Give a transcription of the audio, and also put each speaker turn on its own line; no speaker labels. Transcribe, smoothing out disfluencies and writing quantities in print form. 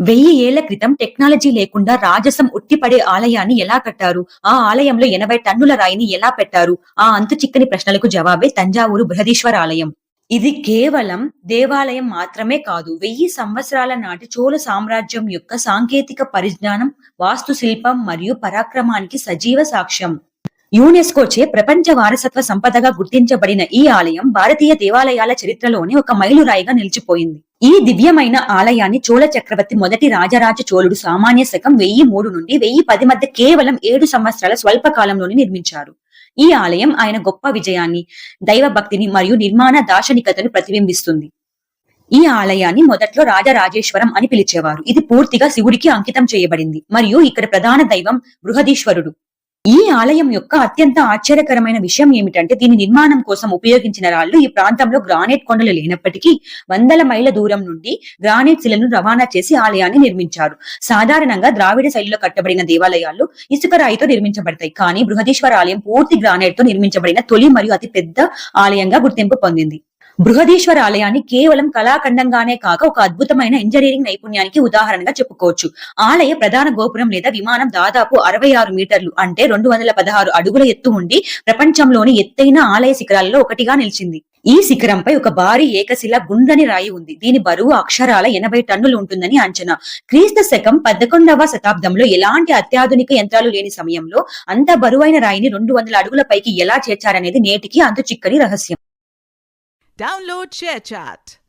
1000 ఏళ్ల క్రితం టెక్నాలజీ లేకుండా రాజసం ఉట్టిపడే ఆలయాన్ని ఎలా కట్టారు? ఆ ఆలయంలో 80 టన్నుల రాయిని ఎలా పెట్టారు? ఆ అంతు చిక్కని ప్రశ్నలకు జవాబే తంజావూరు బృహదీశ్వర ఆలయం. ఇది కేవలం దేవాలయం మాత్రమే కాదు. 1000 సంవత్సరాల నాటి చోళ సామ్రాజ్యం యొక్క సాంకేతిక పరిజ్ఞానం, వాస్తుశిల్పం మరియు పరాక్రమానికి సజీవ సాక్ష్యం. యునెస్కోచే ప్రపంచ వారసత్వ సంపదగా గుర్తించబడిన ఈ ఆలయం భారతీయ దేవాలయాల చరిత్రలోనే ఒక మైలురాయిగా నిలిచిపోయింది. ఈ దివ్యమైన ఆలయాన్ని చోళ చక్రవర్తి మొదటి రాజరాజ చోళుడు సామాన్య శకం 1003 నుండి 1010 మధ్య కేవలం 7 సంవత్సరాల స్వల్ప కాలంలోనే నిర్మించారు. ఈ ఆలయం ఆయన గొప్ప విజయాన్ని, దైవభక్తిని మరియు నిర్మాణ దార్శనికతను ప్రతిబింబిస్తుంది. ఈ ఆలయాన్ని మొదట్లో రాజరాజేశ్వరం అని పిలిచేవారు. ఇది పూర్తిగా శివుడికి అంకితం చేయబడింది మరియు ఇక్కడ ప్రధాన దైవం బృహదీశ్వరుడు. ఈ ఆలయం యొక్క అత్యంత ఆశ్చర్యకరమైన విషయం ఏమిటంటే దీని నిర్మాణం కోసం ఉపయోగించిన రాళ్లు ఈ ప్రాంతంలో గ్రానైట్ కొండలు లేనప్పటికీ వందల మైళ్ళ దూరం నుండి గ్రానైట్ శిలను రవాణా చేసి ఆలయాన్ని నిర్మించారు. సాధారణంగా ద్రావిడ శైలిలో కట్టబడిన దేవాలయాలు ఇసుక రాయితో నిర్మించబడతాయి, కానీ బృహదీశ్వర ఆలయం పూర్తి గ్రానైట్ తో నిర్మించబడిన తొలి మరియు అతి పెద్ద ఆలయంగా గుర్తింపు పొందింది. బృహదీశ్వర ఆలయాన్ని కేవలం కళాఖండంగానే కాక ఒక అద్భుతమైన ఇంజనీరింగ్ నైపుణ్యానికి ఉదాహరణగా చెప్పుకోవచ్చు. ఆలయ ప్రధాన గోపురం లేదా విమానం దాదాపు 66 మీటర్లు అంటే 216 అడుగుల ఎత్తు ఉండి ప్రపంచంలోని ఎత్తైన ఆలయ శిఖరాలలో ఒకటిగా నిలిచింది. ఈ శిఖరంపై ఒక భారీ ఏకశిల గుండ్రని రాయి ఉంది. దీని బరువు అక్షరాల 80 టన్నులు ఉంటుందని అంచనా. క్రీస్తు శకం 11వ శతాబ్దంలో ఎలాంటి అత్యాధునిక యంత్రాలు లేని సమయంలో అంత బరువైన రాయిని 200 అడుగుల పైకి ఎలా చేర్చారనేది నేటికి అంతు చిక్కని రహస్యం.
Download ShareChat.